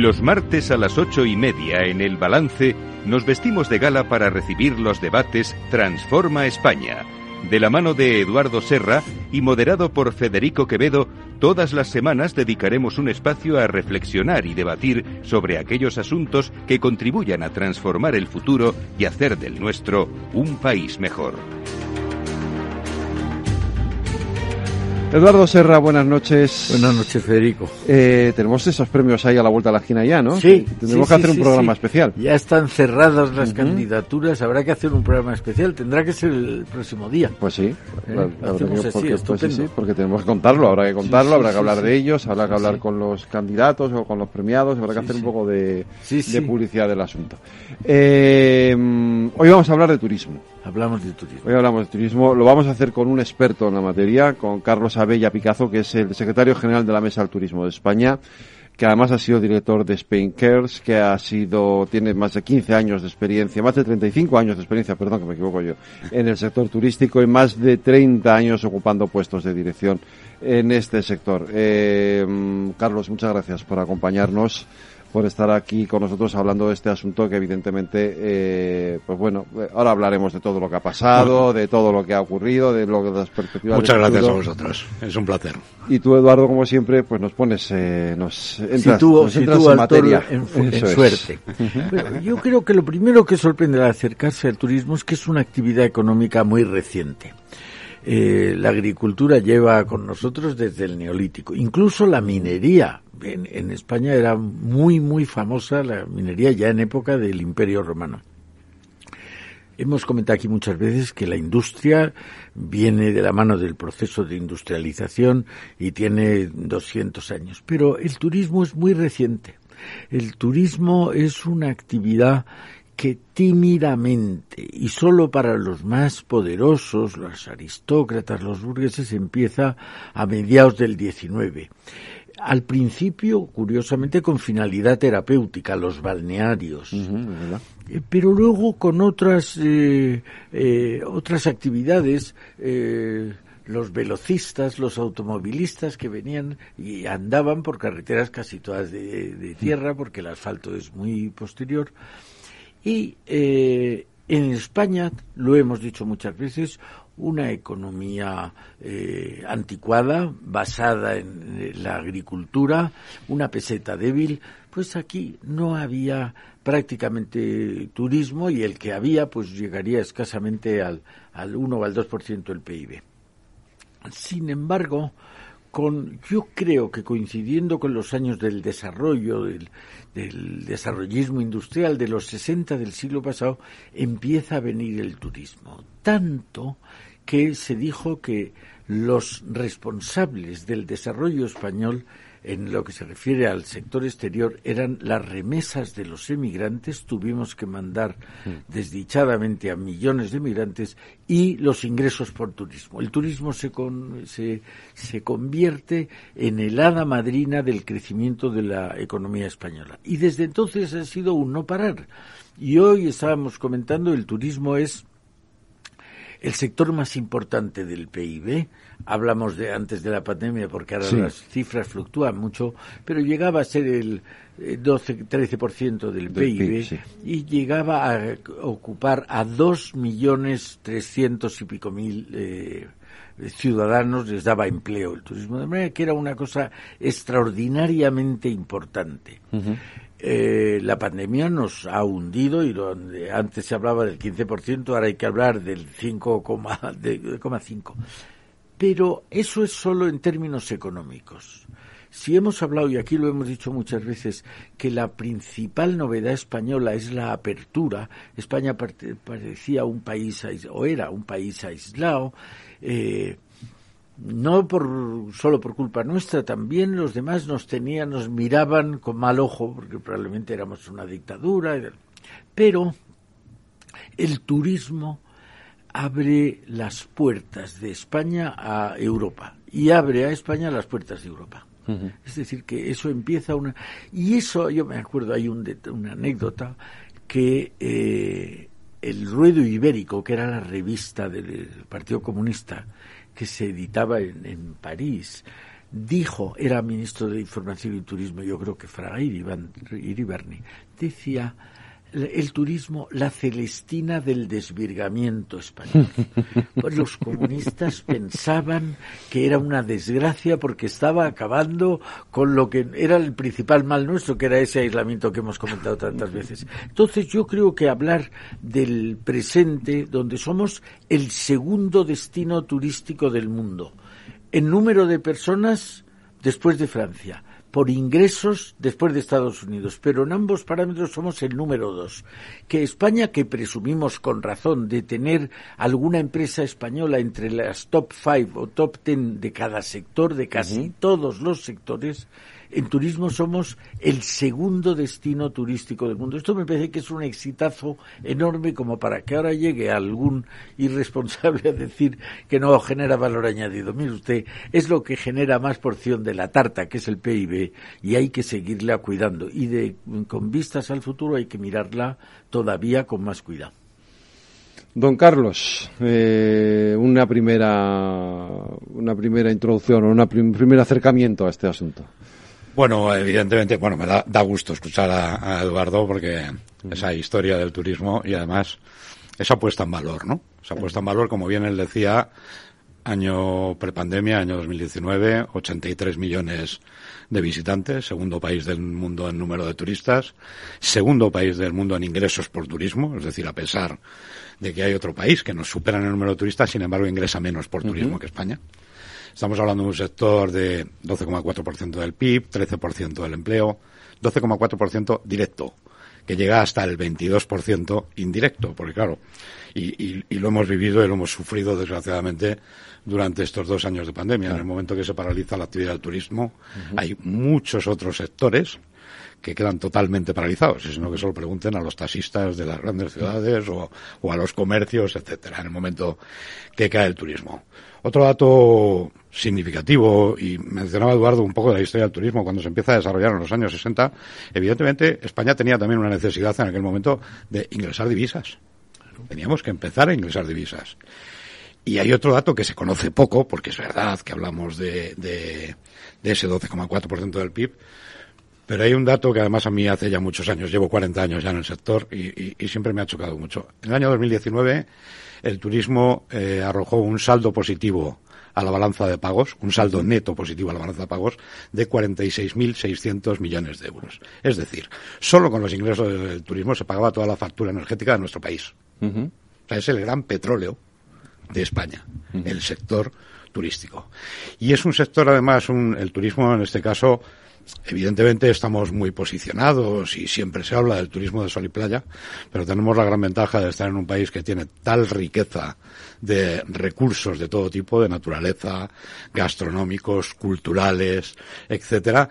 Los martes a las 8:30 en El Balance nos vestimos de gala para recibir los debates Transforma España. De la mano de Eduardo Serra y moderado por Federico Quevedo, todas las semanas dedicaremos un espacio a reflexionar y debatir sobre aquellos asuntos que contribuyan a transformar el futuro y hacer del nuestro un país mejor. Eduardo Serra, buenas noches. Buenas noches, Federico. Tenemos esos premios ahí a la vuelta de la esquina ya, ¿no? Sí. Tendremos que hacer un programa especial. Ya están cerradas las candidaturas, habrá que hacer un programa especial. Tendrá que ser el próximo día. Pues sí. Porque tenemos que contarlo, habrá que contarlo, habrá que hablar de ellos, habrá que hablar con los candidatos o con los premiados, habrá que hacer un poco de publicidad del asunto. Hoy vamos a hablar de turismo. Hablamos de turismo. Hoy hablamos de turismo. Lo vamos a hacer con un experto en la materia, con Carlos Abella Picazo, que es el secretario general de la Mesa del Turismo de España, que además ha sido director de Spain Cares, que tiene más de 15 años de experiencia, más de 35 años de experiencia, perdón que me equivoco yo, en el sector turístico y más de 30 años ocupando puestos de dirección en este sector. Carlos, muchas gracias por acompañarnos, por estar aquí con nosotros hablando de este asunto que evidentemente, ahora hablaremos de todo lo que ha pasado, de todo lo que ha ocurrido, de las perspectivas. Muchas gracias a vosotros, es un placer. Y tú, Eduardo, como siempre, pues nos pones, nos entras en materia. En suerte. Es. Bueno, yo creo que lo primero que sorprende al acercarse al turismo es que es una actividad económica muy reciente. La agricultura lleva con nosotros desde el Neolítico, incluso la minería. En España era muy famosa la minería ya en época del Imperio Romano. Hemos comentado aquí muchas veces que la industria viene de la mano del proceso de industrialización y tiene 200 años, pero el turismo es muy reciente. El turismo es una actividad que tímidamente y solo para los más poderosos, los aristócratas, los burgueses, empieza a mediados del 19. Al principio, curiosamente, con finalidad terapéutica, los balnearios, pero luego con otras actividades, los velocistas, los automovilistas que venían y andaban por carreteras casi todas de tierra, porque el asfalto es muy posterior. Y en España, lo hemos dicho muchas veces, una economía anticuada, basada en la agricultura, una peseta débil, pues aquí no había prácticamente turismo y el que había pues llegaría escasamente al 1 o al 2% del PIB. Sin embargo, yo creo que coincidiendo con los años del desarrollo, del desarrollismo industrial de los 60 del siglo pasado, empieza a venir el turismo. Tanto que se dijo que los responsables del desarrollo español, en lo que se refiere al sector exterior, eran las remesas de los emigrantes. Tuvimos que mandar desdichadamente a millones de emigrantes, y los ingresos por turismo. El turismo se convierte en el hada madrina del crecimiento de la economía española. Y desde entonces ha sido un no parar. Y hoy estábamos comentando, el turismo es el sector más importante del PIB. Hablamos de antes de la pandemia, porque ahora las cifras fluctúan mucho, pero llegaba a ser el 12-13% del PIB, y llegaba a ocupar a 2.300.000 ciudadanos, les daba empleo el turismo, de manera que era una cosa extraordinariamente importante. La pandemia nos ha hundido, y donde antes se hablaba del 15%, ahora hay que hablar del 5,5%. Pero eso es solo en términos económicos. Si hemos hablado, y aquí lo hemos dicho muchas veces, que la principal novedad española es la apertura. España parecía un país, o era un país aislado, no solo por culpa nuestra, también los demás nos miraban con mal ojo, porque probablemente éramos una dictadura, pero el turismo abre las puertas de España a Europa, y abre a España las puertas de Europa. Es decir, que eso empieza y eso, yo me acuerdo, hay una anécdota, que el Ruedo Ibérico, que era la revista del Partido Comunista, que se editaba en París, dijo, era ministro de Información y Turismo, yo creo que Fraga Iribarne, decía: el turismo, la Celestina del desvirgamiento español. Pues los comunistas pensaban que era una desgracia porque estaba acabando con lo que era el principal mal nuestro, que era ese aislamiento que hemos comentado tantas veces. Entonces yo creo que hablar del presente, donde somos el segundo destino turístico del mundo, en número de personas después de Francia, por ingresos después de Estados Unidos, pero en ambos parámetros somos el número 2. Que España, que presumimos con razón de tener alguna empresa española entre las top 5 o top 10 de cada sector, de casi todos los sectores, en turismo somos el segundo destino turístico del mundo. Esto me parece que es un exitazo enorme como para que ahora llegue algún irresponsable a decir que no genera valor añadido. Mire usted, es lo que genera más porción de la tarta, que es el PIB, y hay que seguirla cuidando. Y con vistas al futuro hay que mirarla todavía con más cuidado. Don Carlos, una primera introducción o un primer acercamiento a este asunto. Bueno, evidentemente, me da gusto escuchar a Eduardo, porque esa historia del turismo y además esa puesta en valor, ¿no? Esa puesta en valor, como bien él decía, año prepandemia, año 2019, 83 millones de visitantes, segundo país del mundo en número de turistas, segundo país del mundo en ingresos por turismo, es decir, a pesar de que hay otro país que nos supera en el número de turistas, sin embargo ingresa menos por turismo que España. Estamos hablando de un sector de 12,4% del PIB, 13% del empleo, 12,4% directo, que llega hasta el 22% indirecto, porque claro, y lo hemos vivido y lo hemos sufrido desgraciadamente durante estos 2 años de pandemia. En el momento que se paraliza la actividad del turismo, hay muchos otros sectores que quedan totalmente paralizados, sino que solo pregunten a los taxistas de las grandes ciudades o a los comercios, etcétera, en el momento que cae el turismo. Otro dato significativo, y mencionaba Eduardo un poco de la historia del turismo, cuando se empieza a desarrollar en los años 60, evidentemente España tenía también una necesidad en aquel momento de ingresar divisas. Teníamos que empezar a ingresar divisas. Y hay otro dato que se conoce poco, porque es verdad que hablamos de ese 12,4% del PIB, pero hay un dato que además a mí hace ya muchos años, llevo 40 años ya en el sector y siempre me ha chocado mucho. En el año 2019 el turismo arrojó un saldo positivo a la balanza de pagos, un saldo neto positivo a la balanza de pagos de 46.600 millones de euros. Es decir, solo con los ingresos del turismo se pagaba toda la factura energética de nuestro país. O sea, es el gran petróleo de España, el sector turístico. Y es un sector, además, el turismo en este caso, evidentemente estamos muy posicionados y siempre se habla del turismo de sol y playa, pero tenemos la gran ventaja de estar en un país que tiene tal riqueza de recursos de todo tipo, de naturaleza, gastronómicos, culturales, etcétera,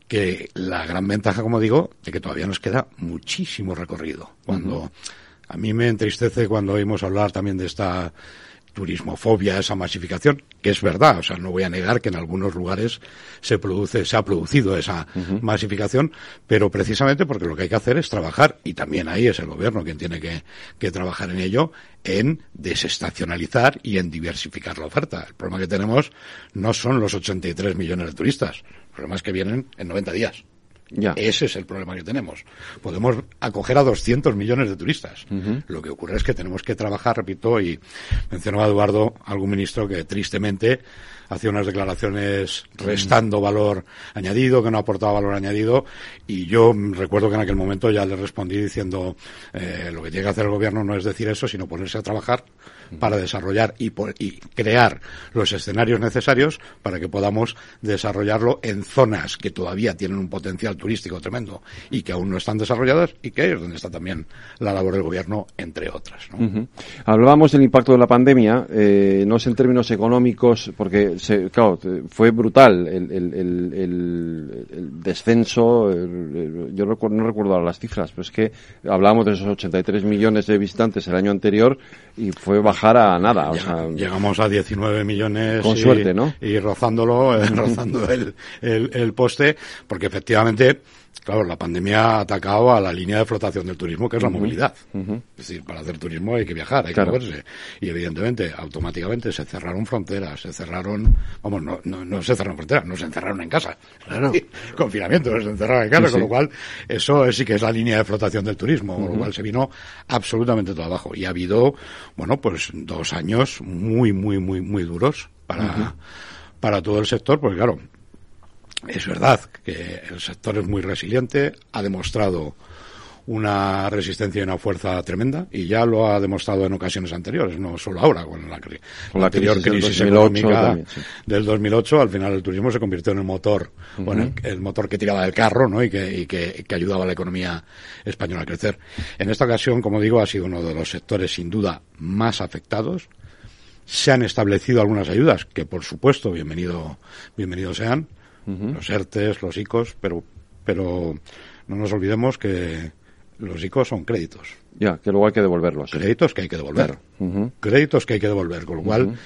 que la gran ventaja, como digo, de que todavía nos queda muchísimo recorrido. Cuando a mí me entristece cuando oímos hablar también de esta turismofobia, esa masificación, que es verdad, o sea, no voy a negar que en algunos lugares se ha producido esa masificación, pero precisamente porque lo que hay que hacer es trabajar, y también ahí es el gobierno quien tiene que trabajar en ello, en desestacionalizar y en diversificar la oferta. El problema que tenemos no son los 83 millones de turistas, el problema es que vienen en 90 días. Ya. Ese es el problema que tenemos. Podemos acoger a 200 millones de turistas. Lo que ocurre es que tenemos que trabajar, repito, y mencionaba Eduardo, algún ministro que tristemente hacía unas declaraciones restando valor añadido, que no aportaba valor añadido, y yo recuerdo que en aquel momento ya le respondí diciendo lo que tiene que hacer el gobierno no es decir eso, sino ponerse a trabajar para desarrollar y crear los escenarios necesarios para que podamos desarrollarlo en zonas que todavía tienen un potencial turístico tremendo y que aún no están desarrolladas, y que es donde está también la labor del gobierno, entre otras, ¿no? Hablábamos del impacto de la pandemia, no es en términos económicos, porque claro, fue brutal el descenso. Yo no recuerdo ahora las cifras, pero es que hablábamos de esos 83 millones de visitantes el año anterior y fue bajar a nada. Llegamos a 19 millones con suerte, ¿no? Y rozando el poste, porque efectivamente que, claro, la pandemia ha atacado a la línea de flotación del turismo, que es la movilidad. Es decir, para hacer turismo hay que viajar, hay que moverse. Y evidentemente, automáticamente se cerraron fronteras, se cerraron, no se cerraron fronteras, no se encerraron en casa. Claro. Confinamiento, se encerraron en casa, con lo cual, eso sí que es la línea de flotación del turismo, con lo cual se vino absolutamente todo abajo. Y ha habido, pues 2 años muy, muy, muy, muy duros para todo el sector, porque claro, es verdad que el sector es muy resiliente, ha demostrado una resistencia y una fuerza tremenda, y ya lo ha demostrado en ocasiones anteriores, no solo ahora, con la anterior crisis económica también, del 2008. Al final el turismo se convirtió en el motor, el motor que tiraba del carro, ¿no? y que ayudaba a la economía española a crecer. En esta ocasión, como digo, ha sido uno de los sectores sin duda más afectados. Se han establecido algunas ayudas que, por supuesto, bienvenidos sean, los ERTES, los ICOs, pero no nos olvidemos que los ICOs son créditos. Ya, que luego hay que devolverlos. Créditos que hay que devolver. Claro. Créditos que hay que devolver, con lo cual,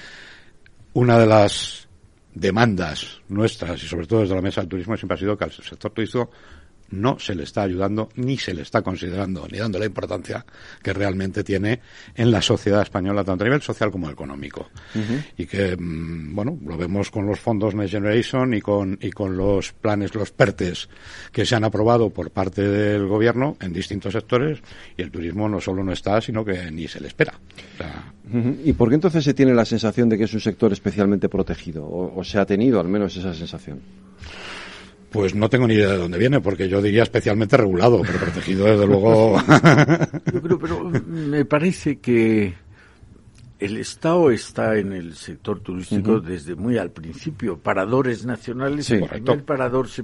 una de las demandas nuestras, y sobre todo desde la Mesa del Turismo, siempre ha sido que al sector turístico no se le está ayudando, ni se le está considerando, ni dando la importancia que realmente tiene en la sociedad española, tanto a nivel social como económico. Y que, lo vemos con los fondos Next Generation y con los planes, los PERTES, que se han aprobado por parte del gobierno en distintos sectores, y el turismo no solo no está, sino que ni se le espera. O sea, ¿y por qué entonces se tiene la sensación de que es un sector especialmente protegido? ¿O se ha tenido al menos esa sensación? Pues no tengo ni idea de dónde viene, porque yo diría especialmente regulado, pero protegido desde luego. Yo creo, pero me parece que el Estado está en el sector turístico desde muy al principio. Paradores nacionales, el primer parador se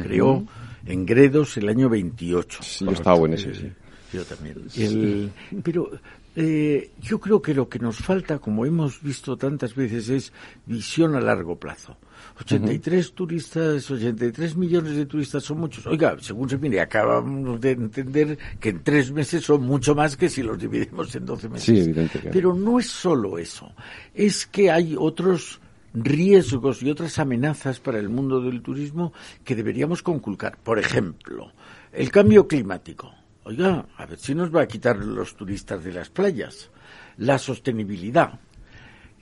creó en Gredos el año 28. Sí, yo estaba en ese, sí. Yo también. Pero yo creo que lo que nos falta, como hemos visto tantas veces, es visión a largo plazo. 83 millones de turistas son muchos. Oiga, según se mire, acabamos de entender que en 3 meses son mucho más que si los dividimos en 12 meses. Sí, evidente. Claro. Pero no es solo eso. Es que hay otros riesgos y otras amenazas para el mundo del turismo que deberíamos conculcar. Por ejemplo, el cambio climático. Oiga, a ver si nos va a quitar los turistas de las playas. La sostenibilidad.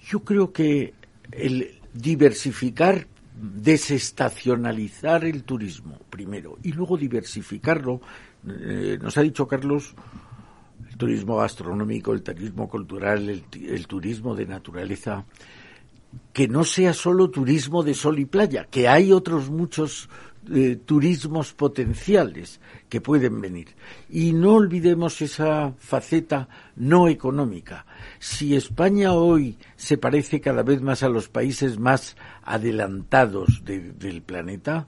Yo creo que el diversificar, desestacionalizar el turismo primero y luego diversificarlo, nos ha dicho Carlos, el turismo gastronómico, el turismo cultural, el turismo de naturaleza, que no sea solo turismo de sol y playa, que hay otros muchos turismos potenciales que pueden venir. Y no olvidemos esa faceta no económica. Si España hoy se parece cada vez más a los países más adelantados del planeta,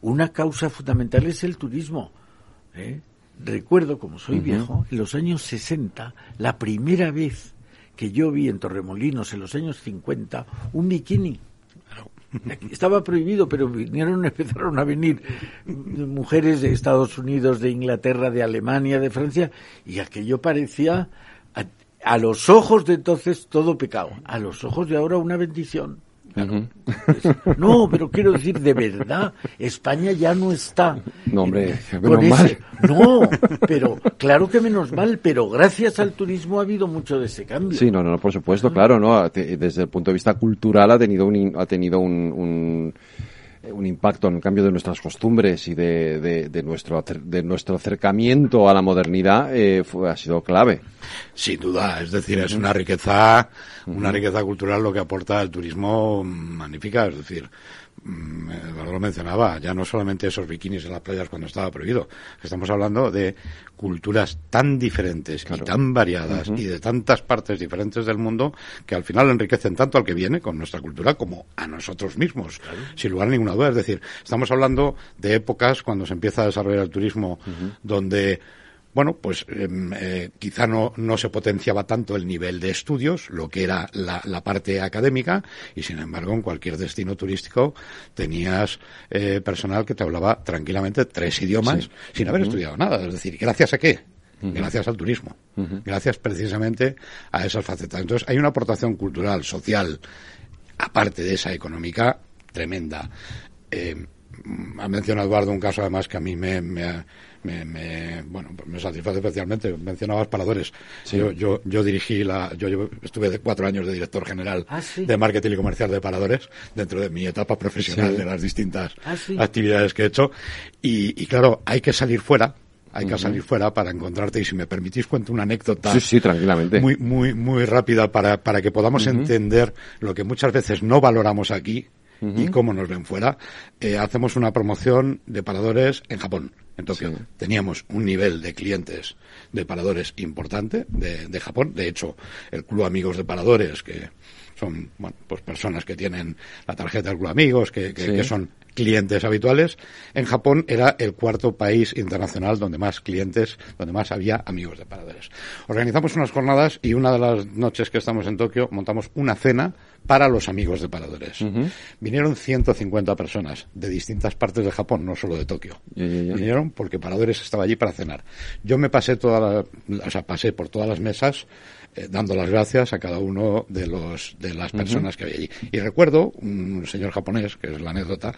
una causa fundamental es el turismo. Recuerdo, como soy viejo, en los años 60, la primera vez que yo vi en Torremolinos, en los años 50, un bikini. Estaba prohibido, pero empezaron a venir mujeres de Estados Unidos, de Inglaterra, de Alemania, de Francia, y aquello parecía, a los ojos de entonces, todo pecado. A los ojos de ahora, una bendición. Claro. No, pero quiero decir, de verdad, España ya no está. No, hombre, menos mal. No, pero claro que menos mal, pero gracias al turismo ha habido mucho de ese cambio. Sí, no, por supuesto, claro, no. Desde el punto de vista cultural ha tenido un impacto en el cambio de nuestras costumbres y de nuestro acercamiento a la modernidad, ha sido clave. Sin duda, es decir, es una riqueza cultural lo que aporta el turismo magnífica, es decir, lo mencionaba, ya no solamente esos bikinis en las playas cuando estaba prohibido, estamos hablando de culturas tan diferentes y tan variadas y de tantas partes diferentes del mundo que al final enriquecen tanto al que viene con nuestra cultura como a nosotros mismos, sin lugar a ninguna duda. Es decir, estamos hablando de épocas cuando se empieza a desarrollar el turismo donde quizá no se potenciaba tanto el nivel de estudios, lo que era la parte académica, y sin embargo en cualquier destino turístico tenías personal que te hablaba tranquilamente 3 idiomas sin haber estudiado nada. Es decir, ¿gracias a qué? Gracias al turismo. Gracias precisamente a esas facetas. Entonces hay una aportación cultural, social, aparte de esa económica, tremenda. ha mencionado Eduardo un caso además que a mí me satisface especialmente. Mencionabas paradores. Sí. Yo dirigí yo estuve 4 años de director general ¿Sí? de marketing y comercial de paradores dentro de mi etapa profesional, Sí. de las distintas ¿Sí? actividades que he hecho. Y claro, hay que salir fuera. Hay que salir fuera para encontrarte, y si me permitís cuento una anécdota Sí, tranquilamente. muy rápida para que podamos entender lo que muchas veces no valoramos aquí y cómo nos ven fuera. Hacemos una promoción de paradores en Japón, en Tokio. Sí. Teníamos un nivel de clientes de paradores importante de Japón. De hecho, el Club Amigos de Paradores, que son pues personas que tienen la tarjeta del Club Amigos, que son clientes habituales, en Japón era el 4º país internacional donde más clientes, donde más había amigos de paradores. Organizamos unas jornadas y una de las noches que estamos en Tokio montamos una cena para los amigos de paradores. Vinieron 150 personas de distintas partes de Japón, no solo de Tokio. Vinieron porque Paradores estaba allí para cenar. Yo me pasé pasé por todas las mesas dando las gracias a cada uno de las personas que había allí. Y recuerdo un señor japonés, que es la anécdota,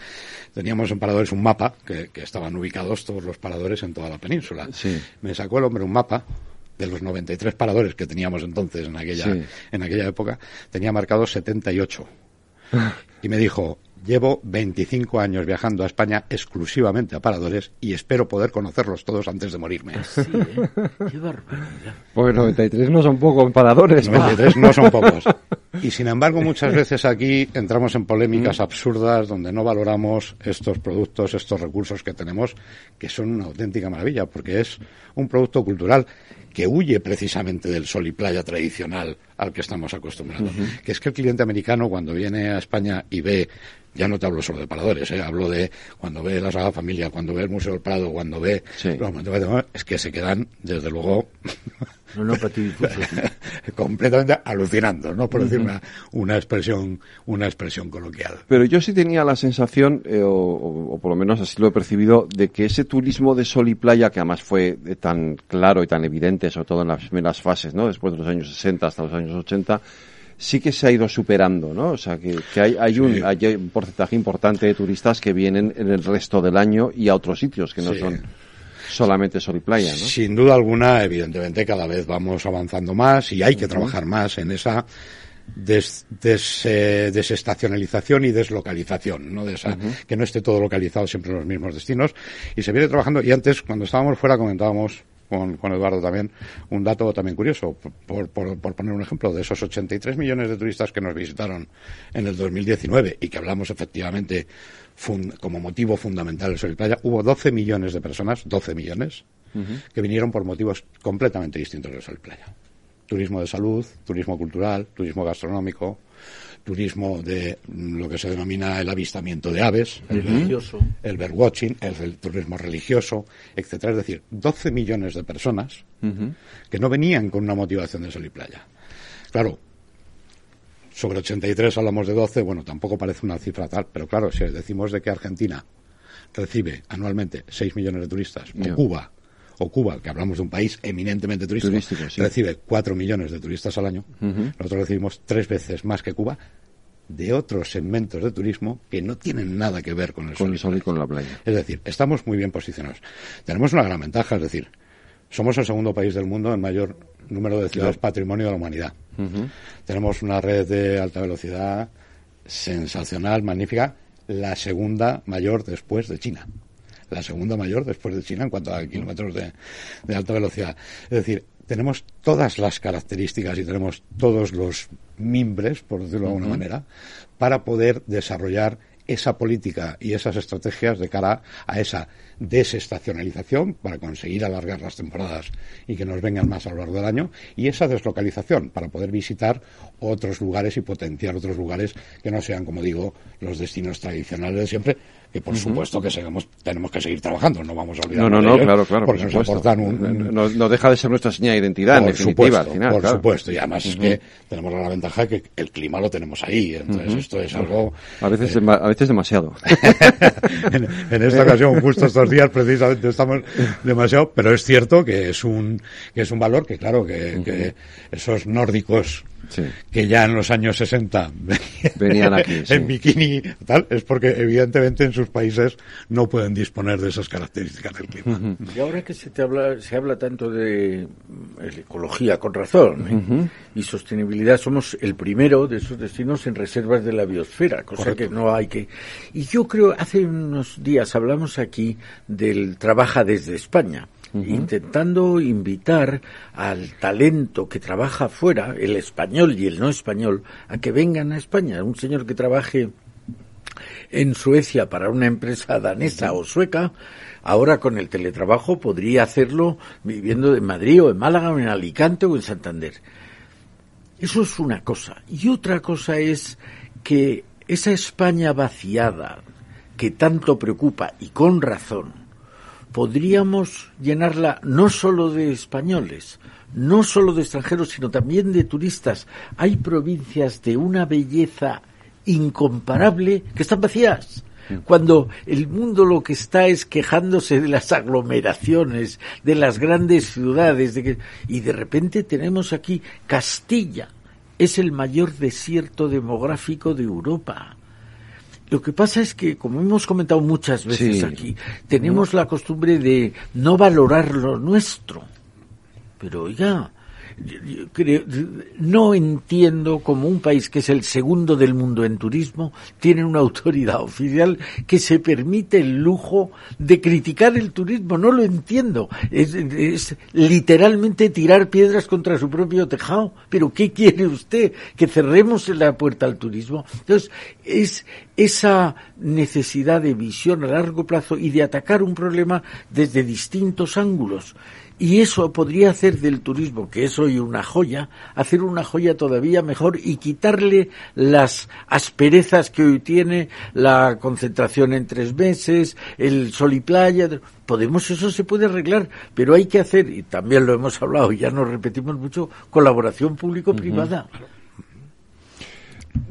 teníamos en Paradores un mapa que estaban ubicados todos los paradores en toda la península. Sí. Me sacó el hombre un mapa de los 93 paradores que teníamos entonces en aquella época, tenía marcados 78. Y me dijo: llevo 25 años viajando a España exclusivamente a paradores y espero poder conocerlos todos antes de morirme. Sí, qué barbaridad. Pues 93 no son pocos paradores. 93 no son pocos. Y sin embargo, muchas veces aquí entramos en polémicas absurdas donde no valoramos estos productos, estos recursos que tenemos, que son una auténtica maravilla, porque es un producto cultural que huye precisamente del sol y playa tradicional al que estamos acostumbrados. Que es que el cliente americano, cuando viene a España y ve, ya no te hablo solo de paradores, hablo de cuando ve la Sagrada Familia, cuando ve el Museo del Prado, cuando ve... Sí. Es que se quedan, desde luego... No, patidifusos. completamente alucinando, ¿no? Por decir una expresión coloquial. Pero yo sí tenía la sensación, o por lo menos así lo he percibido, de que ese turismo de sol y playa, que además fue tan claro y tan evidente, sobre todo en las primeras fases, ¿no? Después de los años 60 hasta los años 80, sí que se ha ido superando, ¿no? O sea, que hay un porcentaje importante de turistas que vienen en el resto del año y a otros sitios que no son solamente sol y playa, ¿no? Sin duda alguna, evidentemente, cada vez vamos avanzando más y hay que trabajar más en esa desestacionalización y deslocalización, ¿no? De esa, que no esté todo localizado siempre en los mismos destinos. Y se viene trabajando, y antes, cuando estábamos fuera, comentábamos con Eduardo también un dato también curioso, por poner un ejemplo, de esos 83 millones de turistas que nos visitaron en el 2019 y que hablamos efectivamente como motivo fundamental del sol y playa, hubo 12 millones de personas, 12 millones, que vinieron por motivos completamente distintos del sol y playa. Turismo de salud, turismo cultural, turismo gastronómico, turismo de lo que se denomina el avistamiento de aves, religioso, el birdwatching, el turismo religioso, etcétera. Es decir, 12 millones de personas que no venían con una motivación de sol y playa. Claro, sobre 83 hablamos de 12, bueno, tampoco parece una cifra tal, pero claro, si decimos de que Argentina recibe anualmente 6 millones de turistas, o Cuba, que hablamos de un país eminentemente turístico, recibe 4 millones de turistas al año, nosotros recibimos 3 veces más que Cuba de otros segmentos de turismo que no tienen nada que ver con el sol y con la playa. Es decir, estamos muy bien posicionados. Tenemos una gran ventaja, es decir, somos el segundo país del mundo en mayor número de ciudades patrimonio de la humanidad. Tenemos una red de alta velocidad sensacional, magnífica, la segunda mayor después de China. La segunda mayor después de China en cuanto a kilómetros de alta velocidad. Es decir, tenemos todas las características y tenemos todos los mimbres, por decirlo de alguna manera, para poder desarrollar esa política y esas estrategias de cara a esa desestacionalización para conseguir alargar las temporadas y que nos vengan más a lo largo del año, y esa deslocalización para poder visitar otros lugares y potenciar otros lugares que no sean, como digo, los destinos tradicionales de siempre, que por supuesto que tenemos que seguir trabajando, no vamos a olvidarnos de ellos, claro, porque nos aportan no deja de ser nuestra seña de identidad, en definitiva, al final. Por supuesto, y además es que tenemos la ventaja de que el clima lo tenemos ahí, entonces esto es algo... A veces demasiado. En esta ocasión, justo estos días precisamente estamos demasiado, pero es cierto que es un valor que, claro, que esos nórdicos que ya en los años 60 venían aquí en bikini tal, es porque evidentemente en sus países no pueden disponer de esas características del clima. Y ahora que se habla tanto de ecología, con razón, y sostenibilidad, somos el primero de esos destinos en reservas de la biosfera, cosa Correcto. Que no hay que... Y yo creo, hace unos días hablamos aquí del Trabaja desde España, intentando invitar al talento que trabaja fuera, el español y el no español, a que vengan a España. Un señor que trabaje en Suecia para una empresa danesa o sueca, ahora con el teletrabajo podría hacerlo viviendo en Madrid o en Málaga o en Alicante o en Santander. Eso es una cosa. Y otra cosa es que esa España vaciada que tanto preocupa, y con razón, podríamos llenarla no solo de españoles, no solo de extranjeros, sino también de turistas. Hay provincias de una belleza incomparable que están vacías. Cuando el mundo lo que está es quejándose de las aglomeraciones, de las grandes ciudades, y de repente tenemos aquí Castilla, es el mayor desierto demográfico de Europa. Lo que pasa es que, como hemos comentado muchas veces aquí, tenemos la costumbre de no valorar lo nuestro. Pero oiga, yo creo, no entiendo cómo un país que es el segundo del mundo en turismo tiene una autoridad oficial que se permite el lujo de criticar el turismo. No lo entiendo. Es literalmente tirar piedras contra su propio tejado. ¿Pero qué quiere usted? ¿Que cerremos la puerta al turismo? Entonces, es esa necesidad de visión a largo plazo y de atacar un problema desde distintos ángulos. Y eso podría hacer del turismo, que es hoy una joya, hacer una joya todavía mejor y quitarle las asperezas que hoy tiene, la concentración en 3 meses, el sol y playa. Eso se puede arreglar, pero hay que hacer, y también lo hemos hablado, y ya nos repetimos mucho, colaboración público-privada.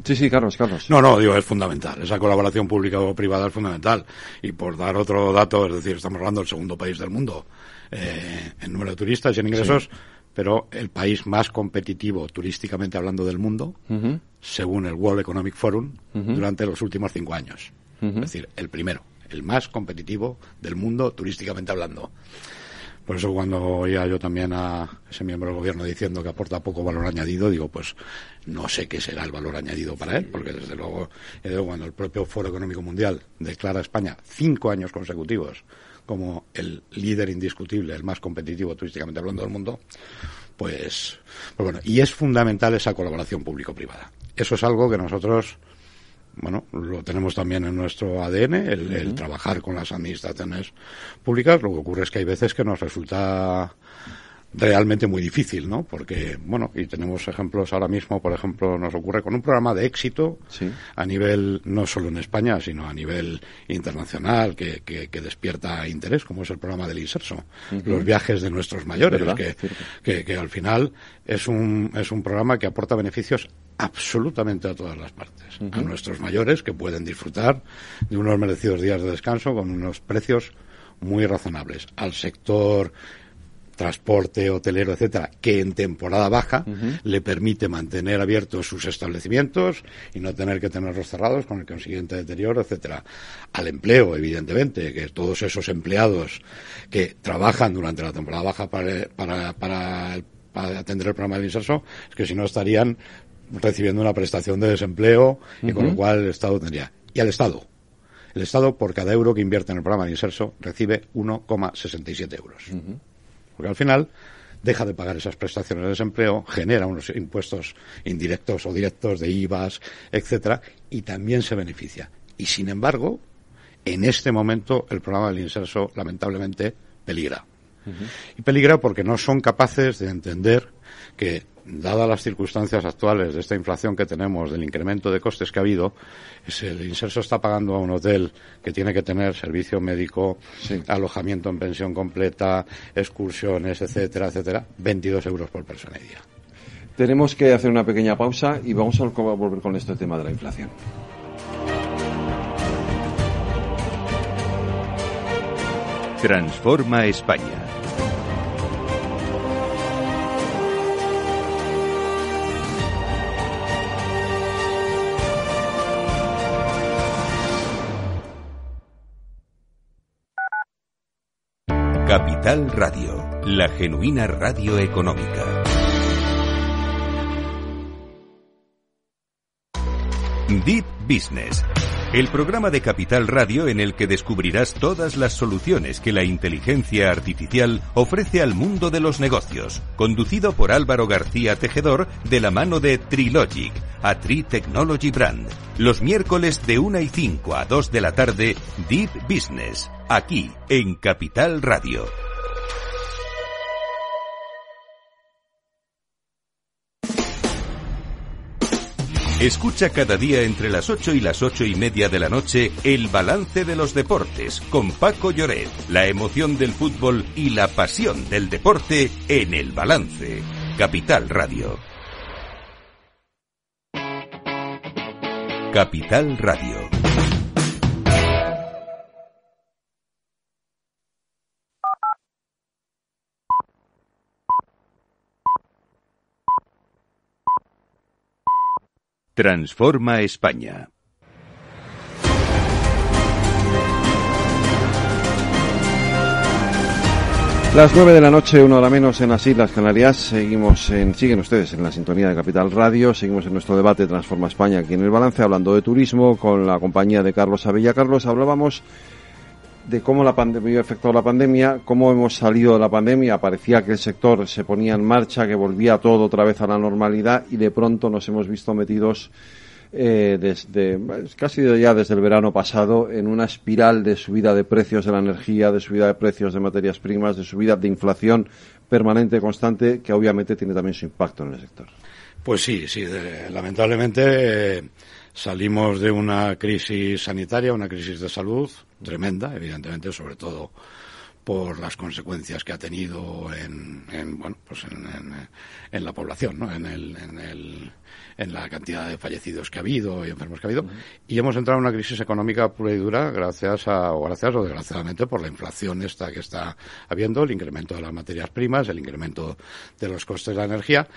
Sí, Carlos. No, digo, es fundamental. Esa colaboración pública o privada es fundamental. Y por dar otro dato, es decir, estamos hablando del segundo país del mundo en número de turistas y en ingresos, pero el país más competitivo turísticamente hablando del mundo, según el World Economic Forum, durante los últimos 5 años. Es decir, el primero, el más competitivo del mundo turísticamente hablando. Por eso cuando oía yo también a ese miembro del gobierno diciendo que aporta poco valor añadido, digo, pues no sé qué será el valor añadido para él, porque desde luego cuando el propio Foro Económico Mundial declara a España 5 años consecutivos como el líder indiscutible, el más competitivo turísticamente hablando del mundo, pues bueno, y es fundamental esa colaboración público-privada. Eso es algo que nosotros, bueno, lo tenemos también en nuestro ADN, el trabajar con las administraciones públicas. Lo que ocurre es que hay veces que nos resulta realmente muy difícil, ¿no? Porque, bueno, y tenemos ejemplos ahora mismo, por ejemplo, nos ocurre con un programa de éxito a nivel, no solo en España, sino a nivel internacional, que despierta interés, como es el programa del Inserso, los viajes de nuestros mayores, que al final es un programa que aporta beneficios absolutamente a todas las partes. A nuestros mayores, que pueden disfrutar de unos merecidos días de descanso con unos precios muy razonables. Al sector transporte, hotelero, etcétera, que en temporada baja le permite mantener abiertos sus establecimientos y no tener que tenerlos cerrados con el consiguiente deterioro, etcétera. Al empleo, evidentemente, que todos esos empleados que trabajan durante la temporada baja para atender el programa del Inserso, es que si no estarían recibiendo una prestación de desempleo y con lo cual el Estado tendría. Y al Estado. El Estado, por cada euro que invierte en el programa del Inserso, recibe 1,67 euros. Porque al final deja de pagar esas prestaciones de desempleo, genera unos impuestos indirectos o directos de IVAs, etcétera, y también se beneficia. Y sin embargo, en este momento el programa del Inserso lamentablemente peligra. Y peligra porque no son capaces de entender que, dadas las circunstancias actuales de esta inflación que tenemos, del incremento de costes que ha habido, el Inserso está pagando a un hotel que tiene que tener servicio médico, alojamiento en pensión completa, excursiones, etcétera, 22 euros por persona y día. Tenemos que hacer una pequeña pausa y vamos a volver con este tema de la inflación. Transforma España. Capital Radio, la genuina radio económica. Deep Business, el programa de Capital Radio en el que descubrirás todas las soluciones que la inteligencia artificial ofrece al mundo de los negocios. Conducido por Álvaro García Tejedor, de la mano de Trilogic, a Tri Technology Brand. Los miércoles de 1:05 a 2 de la tarde, Deep Business, aquí en Capital Radio. Escucha cada día entre las 8 y las 8:30 de la noche el balance de los deportes con Paco Lloret, la emoción del fútbol y la pasión del deporte en El Balance. Capital Radio. Capital Radio. Transforma España. Las 9 de la noche, 1 hora menos en las Islas Canarias. Siguen ustedes en la sintonía de Capital Radio. Seguimos en nuestro debate Transforma España aquí en El Balance, hablando de turismo con la compañía de Carlos Abella. Carlos, hablábamos de cómo la pandemia afectó la pandemia, cómo hemos salido de la pandemia. Parecía que el sector se ponía en marcha, que volvía todo otra vez a la normalidad, y de pronto nos hemos visto metidos desde el verano pasado en una espiral de subida de precios de la energía, de subida de precios de materias primas, de subida de inflación permanente, constante, que obviamente tiene también su impacto en el sector. Pues sí, lamentablemente salimos de una crisis sanitaria, una crisis de salud tremenda, evidentemente, sobre todo por las consecuencias que ha tenido en la población, ¿no? En la cantidad de fallecidos que ha habido y enfermos que ha habido, y hemos entrado en una crisis económica pura y dura gracias o desgraciadamente por la inflación esta que está habiendo, el incremento de las materias primas, el incremento de los costes de la energía,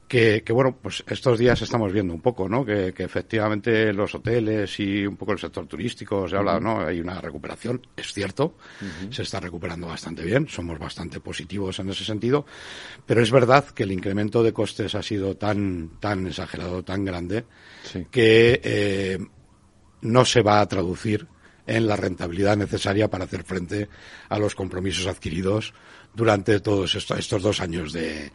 que bueno, pues estos días estamos viendo un poco, ¿no? Que efectivamente los hoteles y un poco el sector turístico se habla, ¿no? Hay una recuperación, es cierto, se está recuperando bastante bien, somos bastante positivos en ese sentido, pero es verdad que el incremento de costes ha sido tan exagerado, tan grande, sí, que no se va a traducir en la rentabilidad necesaria para hacer frente a los compromisos adquiridos durante todos estos 2 años de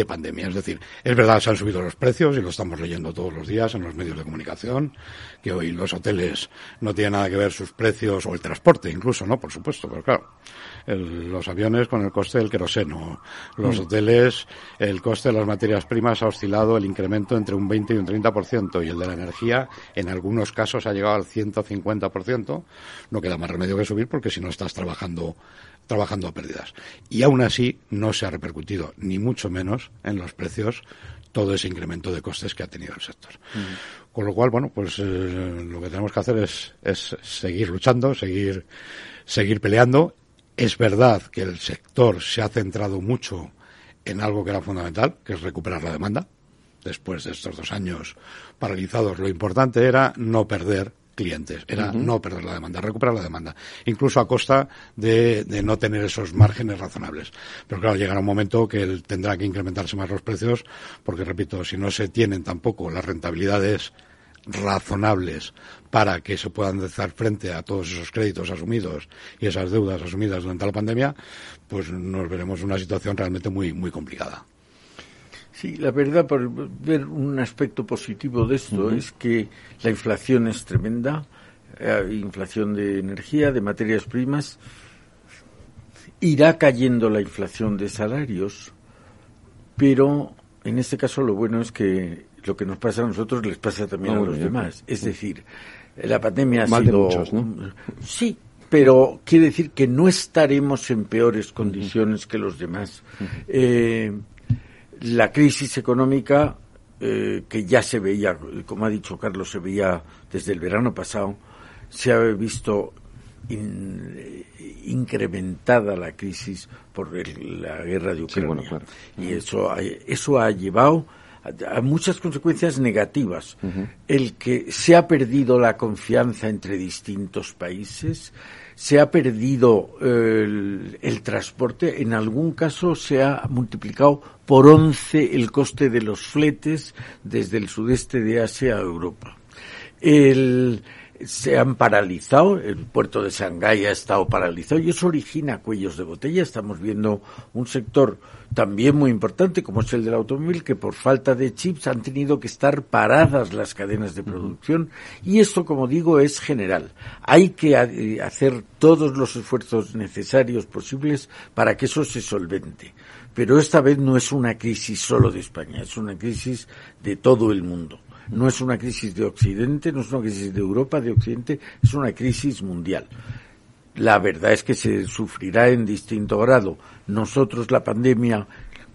pandemia. Es decir, es verdad, se han subido los precios y lo estamos leyendo todos los días en los medios de comunicación, que hoy los hoteles no tienen nada que ver sus precios, o el transporte incluso, ¿no? Por supuesto, pero claro, los aviones con el coste del queroseno, los hoteles, el coste de las materias primas ha oscilado el incremento entre un 20 y un 30%, y el de la energía en algunos casos ha llegado al 150%. No queda más remedio que subir, porque si no estás trabajando a pérdidas. Y aún así no se ha repercutido, ni mucho menos, en los precios todo ese incremento de costes que ha tenido el sector. Con lo cual, bueno, pues lo que tenemos que hacer es seguir luchando, seguir peleando. Es verdad que el sector se ha centrado mucho en algo que era fundamental, que es recuperar la demanda. Después de estos 2 años paralizados, lo importante era no perder clientes, era no perder la demanda, recuperar la demanda, incluso a costa de no tener esos márgenes razonables. Pero claro, llegará un momento que tendrá que incrementarse más los precios, porque, repito, si no se tienen tampoco las rentabilidades razonables para que se puedan hacer frente a todos esos créditos asumidos y esas deudas asumidas durante la pandemia, pues nos veremos en una situación realmente muy, muy complicada. Sí, la verdad, por ver un aspecto positivo de esto, es que la inflación es tremenda, inflación de energía, de materias primas. Irá cayendo la inflación de salarios, pero en este caso lo bueno es que lo que nos pasa a nosotros les pasa también a los demás. Es decir, la pandemia ha sido... de muchos, ¿no? Sí, pero quiere decir que no estaremos en peores condiciones que los demás. La crisis económica, que ya se veía, como ha dicho Carlos, se veía desde el verano pasado, se ha visto incrementada la crisis por la guerra de Ucrania. Sí, bueno, claro. Y eso ha llevado a muchas consecuencias negativas. El que se ha perdido la confianza entre distintos países, se ha perdido el transporte, en algún caso se ha multiplicado por 11 el coste de los fletes desde el sudeste de Asia a Europa. Se han paralizado, el puerto de Shanghái ha estado paralizado y eso origina cuellos de botella. Estamos viendo un sector también muy importante como es el del automóvil, que por falta de chips han tenido que estar paradas las cadenas de producción, y esto, como digo, es general. Hay que hacer todos los esfuerzos necesarios posibles para que eso se solvente. Pero esta vez no es una crisis solo de España, es una crisis de todo el mundo. No es una crisis de Occidente, no es una crisis de Europa, de Occidente, es una crisis mundial. La verdad es que se sufrirá en distinto grado. Nosotros la pandemia,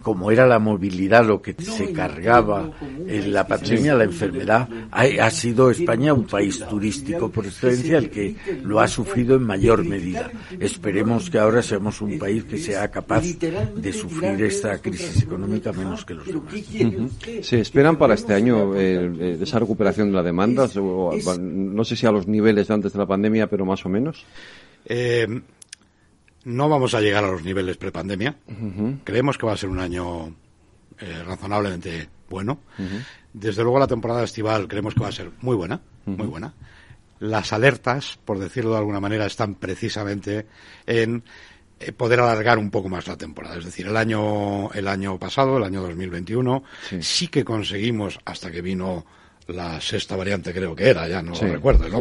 como era la movilidad lo que se cargaba en la pandemia, la enfermedad, ha sido España un país turístico por excelencia el que lo ha sufrido en mayor medida. Esperemos que ahora seamos un país que sea capaz de sufrir esta crisis económica menos que los demás. ¿Se esperan para este año esa recuperación de la demanda? No sé si a los niveles de antes de la pandemia, pero más o menos. No vamos a llegar a los niveles prepandemia. Creemos que va a ser un año razonablemente bueno. Desde luego la temporada estival creemos que va a ser muy buena, muy buena. Las alertas, por decirlo de alguna manera, están precisamente en poder alargar un poco más la temporada. Es decir, el año pasado, el año 2021, sí que conseguimos, hasta que vino la sexta variante, creo que era, ya no lo recuerdo, el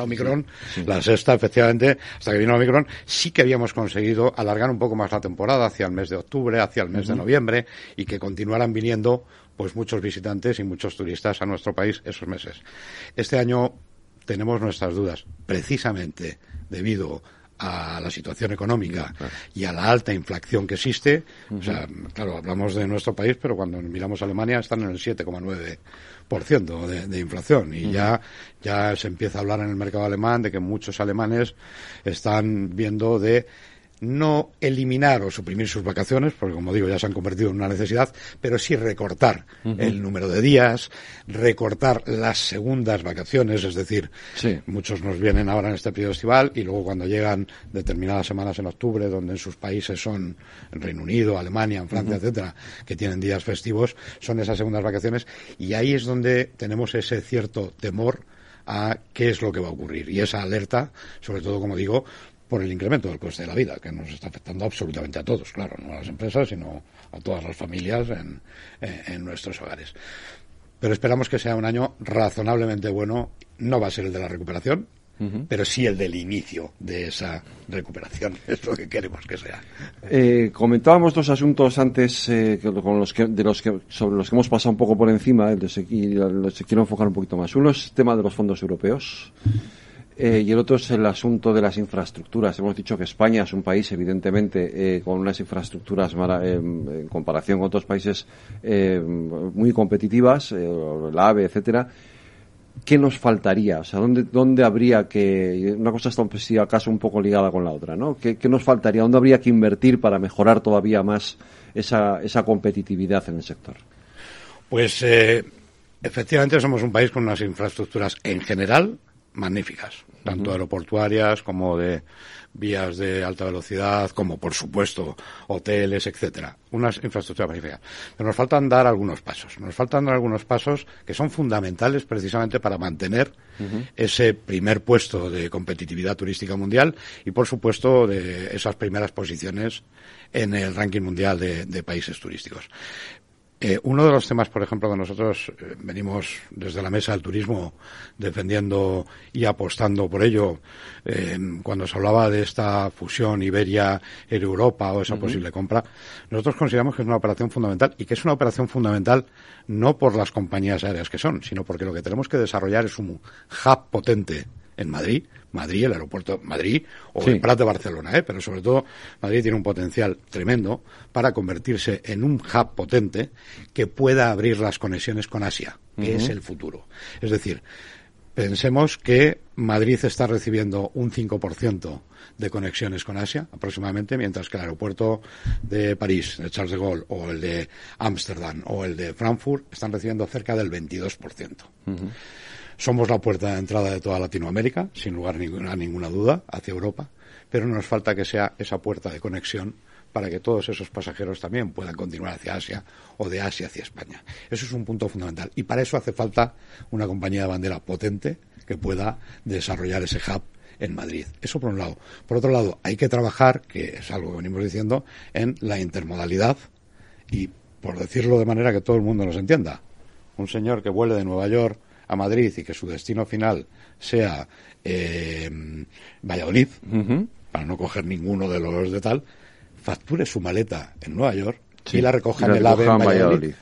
Omicron, la sexta, efectivamente, hasta que vino el Omicron, sí que habíamos conseguido alargar un poco más la temporada hacia el mes de octubre, hacia el mes de noviembre, y que continuaran viniendo pues muchos visitantes y muchos turistas a nuestro país esos meses. Este año tenemos nuestras dudas, precisamente debido a la situación económica y a la alta inflación que existe. O sea, claro, hablamos de nuestro país, pero cuando miramos a Alemania están en el 7,9% de inflación, y ya se empieza a hablar en el mercado alemán de que muchos alemanes están viendo de no eliminar o suprimir sus vacaciones, porque como digo ya se han convertido en una necesidad, pero sí recortar el número de días, recortar las segundas vacaciones, es decir, muchos nos vienen ahora en este periodo estival y luego cuando llegan determinadas semanas en octubre, donde en sus países son en Reino Unido, Alemania, en Francia, etcétera, que tienen días festivos, son esas segundas vacaciones, y ahí es donde tenemos ese cierto temor a qué es lo que va a ocurrir, y esa alerta, sobre todo, como digo, por el incremento del coste de la vida, que nos está afectando absolutamente a todos, claro, no a las empresas, sino a todas las familias en nuestros hogares. Pero esperamos que sea un año razonablemente bueno. No va a ser el de la recuperación, pero sí el del inicio de esa recuperación. Es lo que queremos que sea. Comentábamos dos asuntos antes sobre los que hemos pasado un poco por encima, y los que quiero enfocar un poquito más. Uno es el tema de los fondos europeos. Y el otro es el asunto de las infraestructuras. Hemos dicho que España es un país, evidentemente, con unas infraestructuras en comparación con otros países muy competitivas, la AVE, etcétera. ¿Qué nos faltaría? O sea, ¿dónde habría que...? Una cosa está, si acaso, un poco ligada con la otra, ¿no? ¿Qué nos faltaría? ¿Dónde habría que invertir para mejorar todavía más esa competitividad en el sector? Pues, efectivamente, somos un país con unas infraestructuras, en general, magníficas, tanto aeroportuarias como de vías de alta velocidad, como por supuesto hoteles, etcétera. Unas infraestructuras magníficas. Pero nos faltan dar algunos pasos. Nos faltan dar algunos pasos que son fundamentales precisamente para mantener ese primer puesto de competitividad turística mundial y por supuesto de esas primeras posiciones en el ranking mundial de países turísticos. Uno de los temas, por ejemplo, que nosotros venimos desde la Mesa del Turismo defendiendo y apostando por ello, cuando se hablaba de esta fusión Iberia-Air Europa o esa posible compra, nosotros consideramos que es una operación fundamental, y que es una operación fundamental no por las compañías aéreas que son, sino porque lo que tenemos que desarrollar es un hub potente en Madrid, el aeropuerto Madrid o el Prat de Barcelona, pero sobre todo Madrid tiene un potencial tremendo para convertirse en un hub potente que pueda abrir las conexiones con Asia, que es el futuro. Es decir, Pensemos que Madrid está recibiendo un 5% de conexiones con Asia, aproximadamente, mientras que el aeropuerto de París, de Charles de Gaulle, o el de Ámsterdam, o el de Frankfurt, están recibiendo cerca del 22%. Uh-huh. Somos la puerta de entrada de toda Latinoamérica, sin lugar a ninguna duda, hacia Europa, pero nos falta que sea esa puerta de conexión para que todos esos pasajeros también puedan continuar hacia Asia o de Asia hacia España. Eso es un punto fundamental. Y para eso hace falta una compañía de bandera potente que pueda desarrollar ese hub en Madrid. Eso por un lado. Por otro lado, hay que trabajar, que es algo que venimos diciendo, en la intermodalidad y, por decirlo de manera que todo el mundo nos entienda, un señor que vuele de Nueva York a Madrid y que su destino final sea Valladolid, uh-huh, para no coger ninguno de los de tal, facture su maleta en Nueva York, sí, y la recoja en el AVE en Valladolid.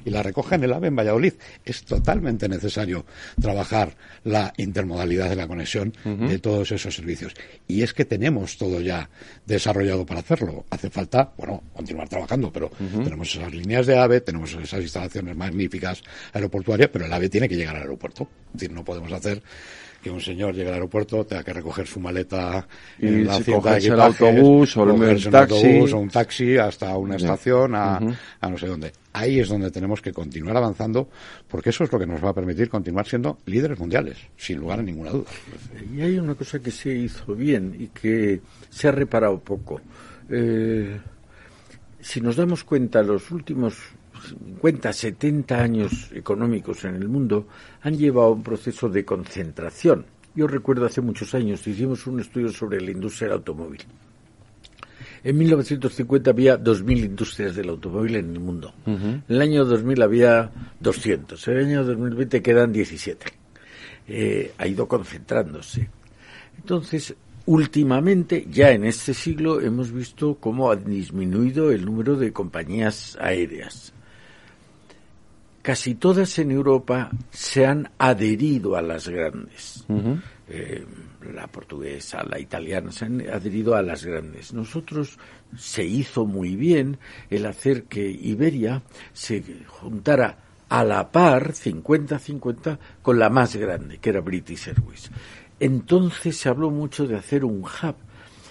Y la recoja en el AVE en Valladolid. Es totalmente necesario trabajar la intermodalidad de la conexión, uh-huh, de todos esos servicios. Y es que tenemos todo ya desarrollado para hacerlo. Hace falta, bueno, continuar trabajando, pero uh-huh, tenemos esas líneas de AVE, tenemos esas instalaciones magníficas aeroportuarias, pero el AVE tiene que llegar al aeropuerto. Es decir, no podemos hacer que un señor llegue al aeropuerto, tenga que recoger su maleta en la hacienda de equipajes, el autobús o el taxi, autobús, o un taxi hasta una estación a no sé dónde. Ahí es donde tenemos que continuar avanzando, porque eso es lo que nos va a permitir continuar siendo líderes mundiales, sin lugar a ninguna duda. Y hay una cosa que se hizo bien y que se ha reparado poco. Si nos damos cuenta, los últimos 50, 70 años económicos en el mundo han llevado a un proceso de concentración. Yo recuerdo hace muchos años, hicimos un estudio sobre la industria del automóvil. En 1950 había 2.000 industrias del automóvil en el mundo. Uh-huh. En el año 2000 había 200. En el año 2020 quedan 17. Ha ido concentrándose. Entonces, últimamente, ya en este siglo, hemos visto cómo ha disminuido el número de compañías aéreas. Casi todas en Europa se han adherido a las grandes. Uh-huh. La portuguesa, la italiana, se han adherido a las grandes. Nosotros se hizo muy bien el hacer que Iberia se juntara a la par, 50-50, con la más grande, que era British Airways. Entonces se habló mucho de hacer un hub.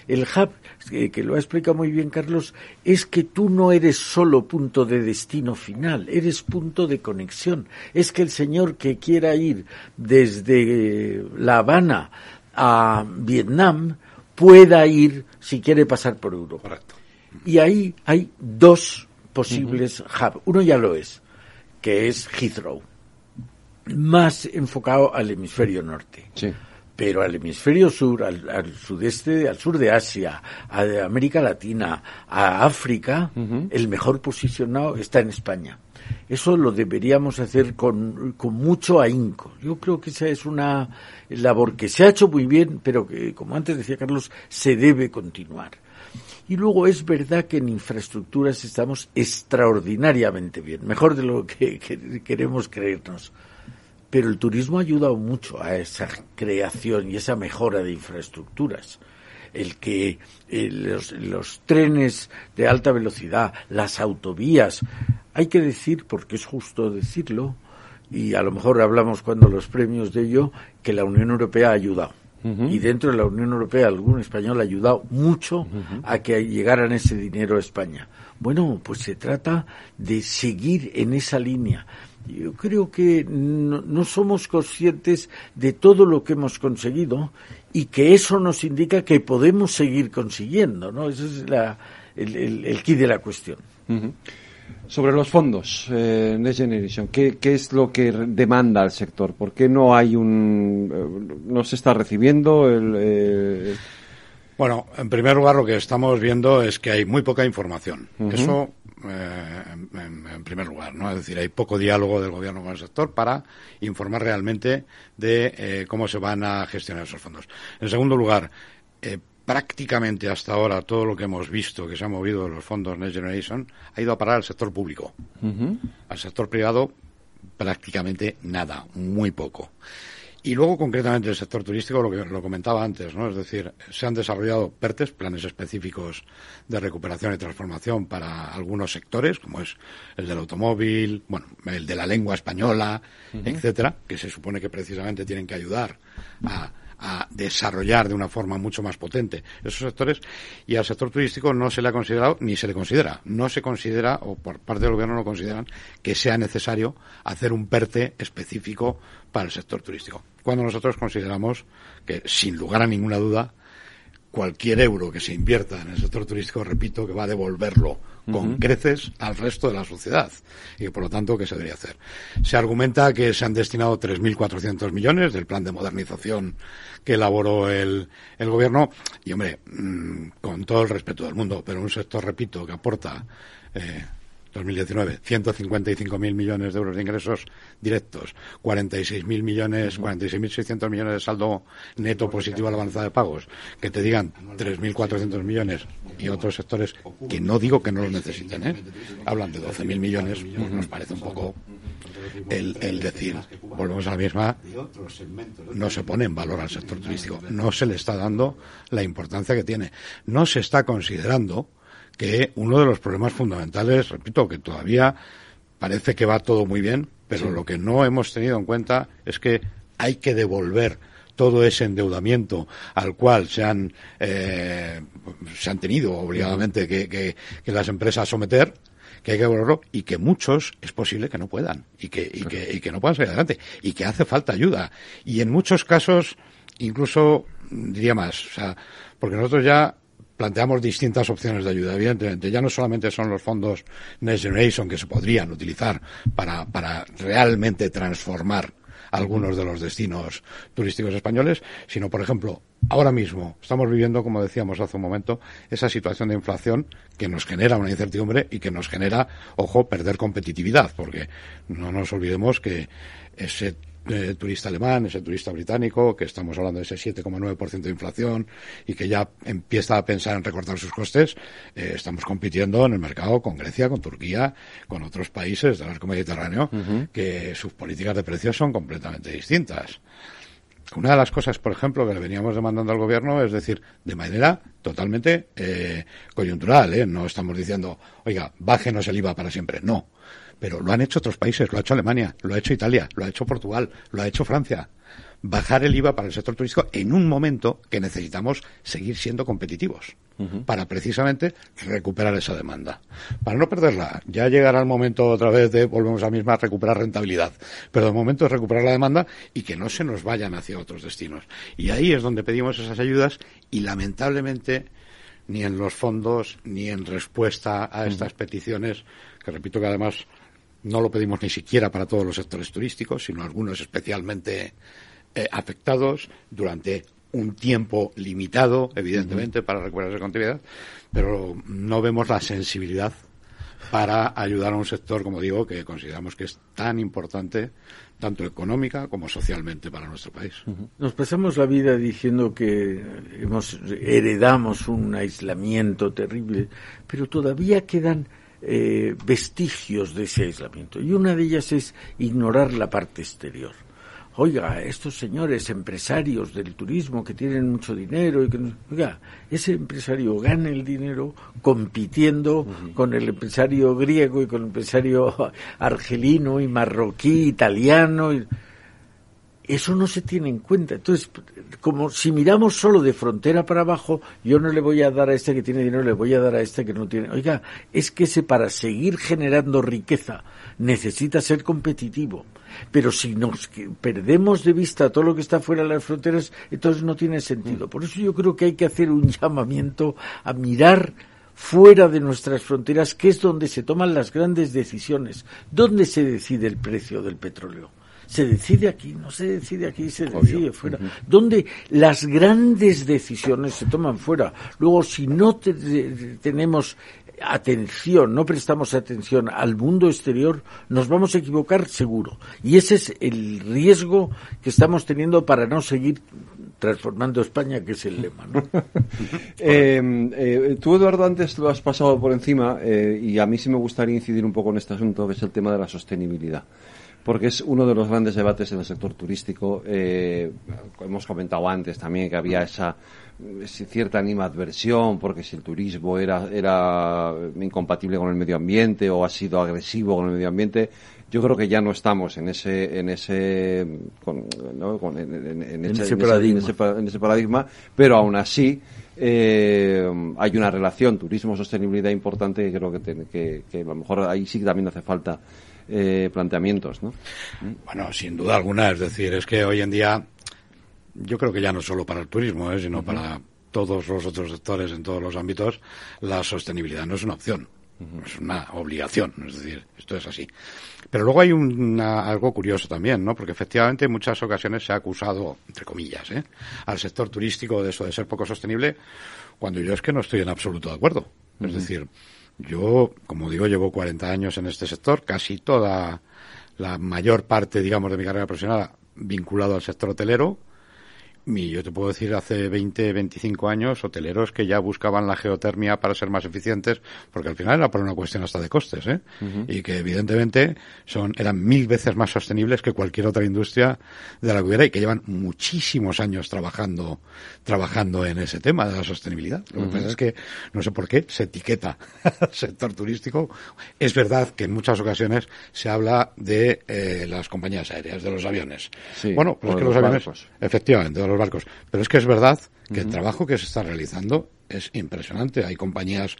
El hub, que lo ha explicado muy bien Carlos, es que tú no eres solo punto de destino final, eres punto de conexión. Es que el señor que quiera ir desde La Habana a Vietnam pueda ir si quiere pasar por Europa. Correcto. Y ahí hay dos posibles hubs. Uno ya lo es, que es Heathrow, más enfocado al hemisferio norte. Sí. Pero al hemisferio sur, al sudeste, al sur de Asia, a América Latina, a África, el mejor posicionado está en España. Eso lo deberíamos hacer con mucho ahínco. Yo creo que esa es una labor que se ha hecho muy bien, pero que, como antes decía Carlos, se debe continuar. Y luego es verdad que en infraestructuras estamos extraordinariamente bien, mejor de lo que queremos creernos. Pero el turismo ha ayudado mucho a esa creación y esa mejora de infraestructuras. El que los trenes de alta velocidad, las autovías, hay que decir, porque es justo decirlo, y a lo mejor hablamos cuando los premios de ello, que la Unión Europea ha ayudado. Uh-huh. Y dentro de la Unión Europea algún español ha ayudado mucho a que llegaran ese dinero a España. Bueno, pues se trata de seguir en esa línea. Yo creo que no somos conscientes de todo lo que hemos conseguido y que eso nos indica que podemos seguir consiguiendo, ¿no? Ese es el quid de la cuestión. Uh-huh. Sobre los fondos, Next Generation, ¿qué es lo que demanda el sector? ¿Por qué no hay no se está recibiendo Bueno, en primer lugar lo que estamos viendo es que hay muy poca información. Uh-huh. Eso en primer lugar, ¿no? Es decir, hay poco diálogo del gobierno con el sector para informar realmente de cómo se van a gestionar esos fondos. En segundo lugar, prácticamente hasta ahora todo lo que hemos visto que se ha movido de los fondos Next Generation ha ido a parar al sector público. Uh-huh. Al sector privado prácticamente nada, muy poco. Y luego, concretamente, el sector turístico, lo que lo comentaba antes, ¿no? Es decir, se han desarrollado PERTES, planes específicos de recuperación y transformación para algunos sectores, como es el del automóvil, bueno, el de la lengua española, etcétera, que se supone que precisamente tienen que ayudar a desarrollar de una forma mucho más potente esos sectores, y al sector turístico no se le ha considerado ni se le considera. No se considera, o por parte del gobierno no consideran que sea necesario hacer un PERTE específico para el sector turístico. Cuando nosotros consideramos que, sin lugar a ninguna duda, cualquier euro que se invierta en el sector turístico, repito, que va a devolverlo con creces al resto de la sociedad, y que, por lo tanto, ¿qué se debería hacer? Se argumenta que se han destinado 3.400 millones del plan de modernización que elaboró el gobierno, y, hombre, con todo el respeto del mundo, pero un sector, repito, que aporta 2019, 155.000 millones de euros de ingresos directos, 46.000 millones, 46.600 millones de saldo neto positivo a la balanza de pagos, que te digan 3.400 millones y otros sectores que no digo que no los necesiten, hablan de 12.000 millones, pues nos parece un poco el decir, volvemos a la misma, no se pone en valor al sector turístico, no se le está dando la importancia que tiene, no se está considerando que uno de los problemas fundamentales, repito, que todavía parece que va todo muy bien, pero lo que no hemos tenido en cuenta es que hay que devolver todo ese endeudamiento al cual se han tenido obligadamente que las empresas someter, que hay que devolverlo, y que muchos es posible que no puedan, y que no puedan salir adelante, y que hace falta ayuda. Y en muchos casos, incluso, diría más, o sea, porque nosotros ya planteamos distintas opciones de ayuda. Evidentemente, ya no solamente son los fondos Next Generation que se podrían utilizar para realmente transformar algunos de los destinos turísticos españoles, sino, por ejemplo, ahora mismo estamos viviendo, como decíamos hace un momento, esa situación de inflación que nos genera una incertidumbre y que nos genera, ojo, perder competitividad, porque no nos olvidemos que ese turista alemán, ese turista británico, que estamos hablando de ese 7,9% de inflación y que ya empieza a pensar en recortar sus costes, estamos compitiendo en el mercado con Grecia, con Turquía, con otros países del arco mediterráneo, que sus políticas de precios son completamente distintas. Una de las cosas, por ejemplo, que le veníamos demandando al gobierno es decir, de manera totalmente coyuntural, no estamos diciendo, oiga, bájenos el IVA para siempre, no. Pero lo han hecho otros países, lo ha hecho Alemania, lo ha hecho Italia, lo ha hecho Portugal, lo ha hecho Francia. Bajar el IVA para el sector turístico en un momento que necesitamos seguir siendo competitivos para precisamente recuperar esa demanda. Para no perderla, ya llegará el momento otra vez de, volvemos a la misma, recuperar rentabilidad. Pero de momento es recuperar la demanda y que no se nos vayan hacia otros destinos. Y ahí es donde pedimos esas ayudas y, lamentablemente, ni en los fondos ni en respuesta a estas peticiones, que repito que además no lo pedimos ni siquiera para todos los sectores turísticos, sino algunos especialmente afectados durante un tiempo limitado, evidentemente, para recuperar esa continuidad, pero no vemos la sensibilidad para ayudar a un sector, como digo, que consideramos que es tan importante, tanto económica como socialmente para nuestro país. Nos pasamos la vida diciendo que heredamos un aislamiento terrible, pero todavía quedan vestigios de ese aislamiento, y una de ellas es ignorar la parte exterior. Oiga, estos señores empresarios del turismo que tienen mucho dinero, oiga, ese empresario gana el dinero compitiendo con el empresario griego y con el empresario argelino y marroquí, italiano. Eso no se tiene en cuenta. Entonces, como si miramos solo de frontera para abajo, yo no le voy a dar a este que tiene dinero, le voy a dar a este que no tiene. Oiga, es que para seguir generando riqueza necesita ser competitivo. Pero si nos perdemos de vista todo lo que está fuera de las fronteras, entonces no tiene sentido. Por eso yo creo que hay que hacer un llamamiento a mirar fuera de nuestras fronteras, que es donde se toman las grandes decisiones. ¿Dónde se decide el precio del petróleo? Se decide aquí, no se decide aquí, se decide fuera. Donde las grandes decisiones se toman fuera. Luego, si no tenemos atención, no prestamos atención al mundo exterior, nos vamos a equivocar seguro. Y ese es el riesgo que estamos teniendo para no seguir transformando España, que es el lema, ¿no? Tú, Eduardo, antes lo has pasado por encima y a mí sí me gustaría incidir un poco en este asunto, que es el tema de la sostenibilidad, porque es uno de los grandes debates en el sector turístico. Hemos comentado antes también que había esa cierta animadversión porque si el turismo era incompatible con el medio ambiente o ha sido agresivo con el medio ambiente. Yo creo que ya no estamos en ese paradigma, pero aún así hay una relación turismo-sostenibilidad importante que creo que a lo mejor ahí sí también hace falta planteamientos, ¿no? Bueno, sin duda alguna, es decir, es que hoy en día yo creo que ya no solo para el turismo, sino para todos los otros sectores en todos los ámbitos, la sostenibilidad no es una opción, es una obligación, es decir, esto es así. Pero luego hay algo curioso también, ¿no? Porque efectivamente en muchas ocasiones se ha acusado, entre comillas, al sector turístico de eso de ser poco sostenible, cuando yo es que no estoy en absoluto de acuerdo. Es decir, yo, como digo, llevo 40 años en este sector, casi toda la mayor parte, digamos, de mi carrera profesional vinculado al sector hotelero. Y yo te puedo decir, hace 20, 25 años, hoteleros que ya buscaban la geotermia para ser más eficientes, porque al final era por una cuestión hasta de costes, y que evidentemente eran 1000 veces más sostenibles que cualquier otra industria de la que hubiera y que llevan muchísimos años trabajando en ese tema de la sostenibilidad. Lo que pasa es que no sé por qué se etiqueta al sector turístico. Es verdad que en muchas ocasiones se habla de las compañías aéreas, de los aviones. Sí, bueno, pues es que los aviones, barcos. Efectivamente, de los barcos. Pero es que es verdad que el trabajo que se está realizando es impresionante. Hay compañías,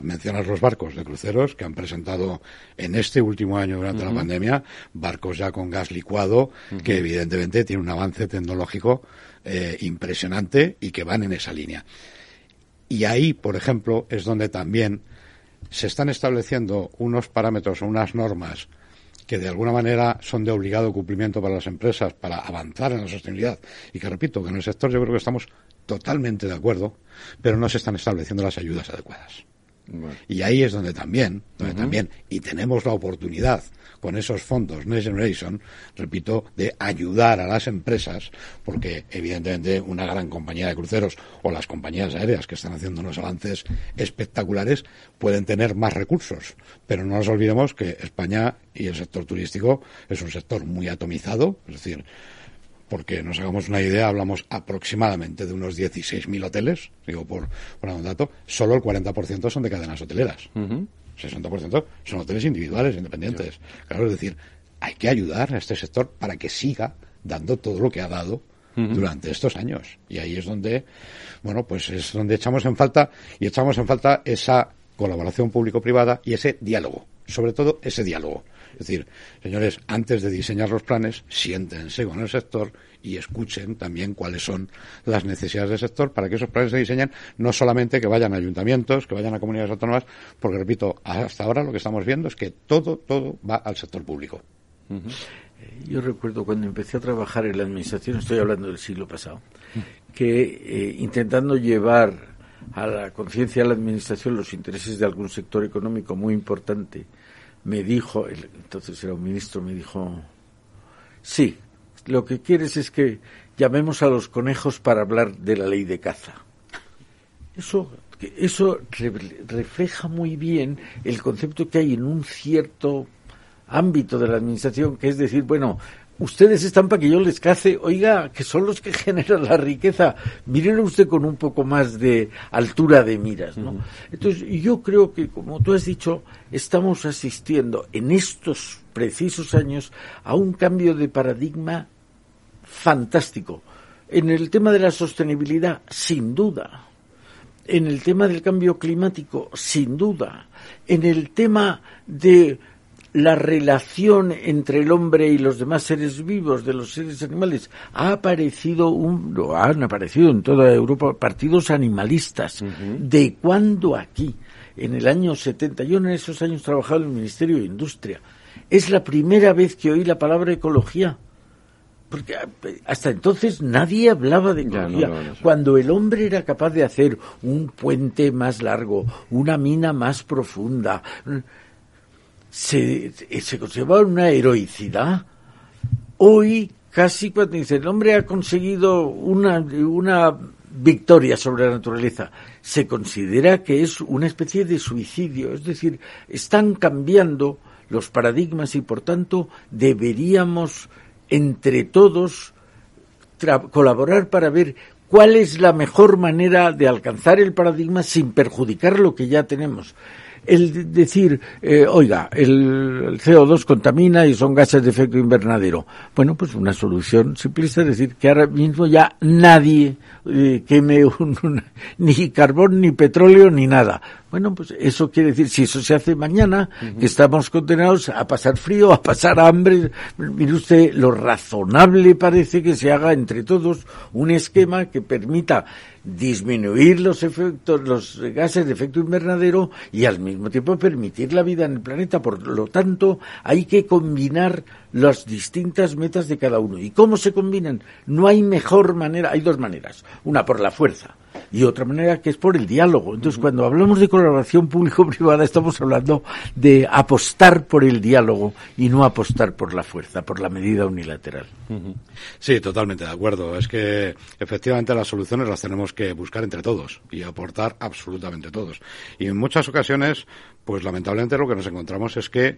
mencionas los barcos de cruceros, que han presentado en este último año durante la pandemia barcos ya con gas licuado, que evidentemente tienen un avance tecnológico impresionante y que van en esa línea. Y ahí, por ejemplo, es donde también se están estableciendo unos parámetros o unas normas que de alguna manera son de obligado cumplimiento para las empresas para avanzar en la sostenibilidad y que, repito, que en el sector yo creo que estamos totalmente de acuerdo, pero no se están estableciendo las ayudas adecuadas. Bueno. Y ahí es donde también, y tenemos la oportunidad con esos fondos Next Generation, repito, de ayudar a las empresas, porque evidentemente una gran compañía de cruceros o las compañías aéreas que están haciendo unos avances espectaculares pueden tener más recursos, pero no nos olvidemos que España y el sector turístico es un sector muy atomizado, es decir, porque nos hagamos una idea, hablamos aproximadamente de unos 16.000 hoteles, digo por un dato, solo el 40% son de cadenas hoteleras. 60% son hoteles individuales, independientes. Claro, es decir, hay que ayudar a este sector para que siga dando todo lo que ha dado durante estos años. Y ahí es donde, pues es donde echamos en falta esa colaboración público-privada y ese diálogo. Sobre todo ese diálogo. Es decir, señores, antes de diseñar los planes, siéntense con el sector y escuchen también cuáles son las necesidades del sector para que esos planes se diseñen, no solamente que vayan a ayuntamientos, que vayan a comunidades autónomas, porque, repito, hasta ahora lo que estamos viendo es que todo va al sector público. Yo recuerdo cuando empecé a trabajar en la administración, estoy hablando del siglo pasado, que intentando llevar a la conciencia de la administración los intereses de algún sector económico muy importante, me dijo, entonces era un ministro, me dijo, sí, lo que quieres es que llamemos a los conejos para hablar de la ley de caza. Eso refleja muy bien el concepto que hay en un cierto ámbito de la administración, que es decir, bueno, ustedes están para que yo les cace, oiga, que son los que generan la riqueza, mírenlo usted con un poco más de altura de miras, ¿no? Entonces, yo creo que, como tú has dicho, estamos asistiendo en estos precisos años a un cambio de paradigma fantástico. En el tema de la sostenibilidad, sin duda. En el tema del cambio climático, sin duda. En el tema de la relación entre el hombre y los demás seres vivos, de los seres animales, han aparecido en toda Europa partidos animalistas. ¿De cuándo aquí? En el año 70. Yo en esos años trabajaba en el Ministerio de Industria. Es la primera vez que oí la palabra ecología. Porque hasta entonces nadie hablaba de ecología. Cuando el hombre era capaz de hacer un puente más largo, una mina más profunda, se conservaba una heroicidad. Hoy casi cuando dice el hombre ha conseguido una victoria sobre la naturaleza, se considera que es una especie de suicidio, es decir, están cambiando los paradigmas y por tanto deberíamos entre todos colaborar para ver cuál es la mejor manera de alcanzar el paradigma sin perjudicar lo que ya tenemos. El decir, oiga, el CO2 contamina y son gases de efecto invernadero. Bueno, pues una solución simplista es decir que ahora mismo ya nadie queme ni carbón, ni petróleo, ni nada. Bueno, pues eso quiere decir, si eso se hace mañana, que estamos condenados a pasar frío, a pasar hambre. Mire usted, lo razonable parece que se haga entre todos un esquema que permita disminuir los gases de efecto invernadero y al mismo tiempo permitir la vida en el planeta. Por lo tanto, hay que combinar las distintas metas de cada uno. ¿Y cómo se combinan? No hay mejor manera, hay dos maneras. Una por la fuerza y otra manera que es por el diálogo. Entonces, cuando hablamos de colaboración público-privada, estamos hablando de apostar por el diálogo y no apostar por la fuerza, por la medida unilateral. Sí, totalmente de acuerdo. Es que efectivamente las soluciones las tenemos que buscar entre todos y aportar absolutamente todos. Y en muchas ocasiones, pues lamentablemente lo que nos encontramos es que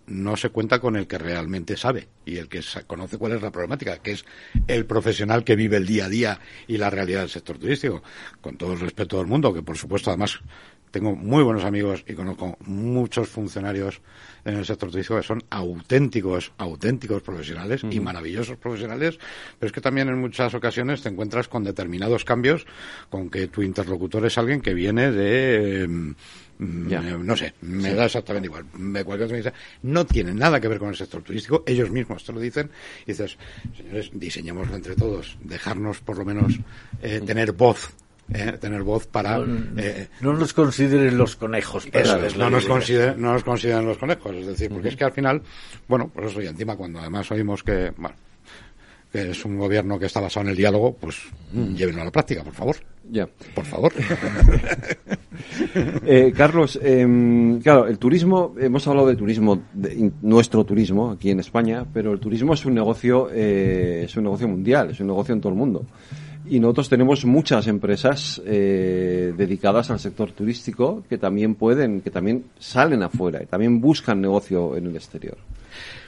no se cuenta con el que realmente sabe y el que conoce cuál es la problemática, que es el profesional que vive el día a día y la realidad del sector turístico. Con todo el respeto del mundo, que por supuesto además tengo muy buenos amigos y conozco muchos funcionarios en el sector turístico que son auténticos profesionales y maravillosos profesionales, pero es que también en muchas ocasiones te encuentras con determinados cambios, con que tu interlocutor es alguien que viene de... no sé, me da exactamente igual. No tiene nada que ver con el sector turístico, ellos mismos te lo dicen, y dices, señores, diseñémoslo entre todos, dejarnos por lo menos tener voz para... No nos consideren los conejos. No nos consideren los conejos, es decir, porque es que al final, bueno, por eso y encima cuando además oímos que es un gobierno que está basado en el diálogo, pues llévenlo a la práctica, por favor. Ya. Por favor. Carlos, claro, el turismo, hemos hablado de turismo, nuestro turismo aquí en España, pero el turismo es un negocio mundial, es un negocio en todo el mundo. Y nosotros tenemos muchas empresas dedicadas al sector turístico que también salen afuera y también buscan negocio en el exterior.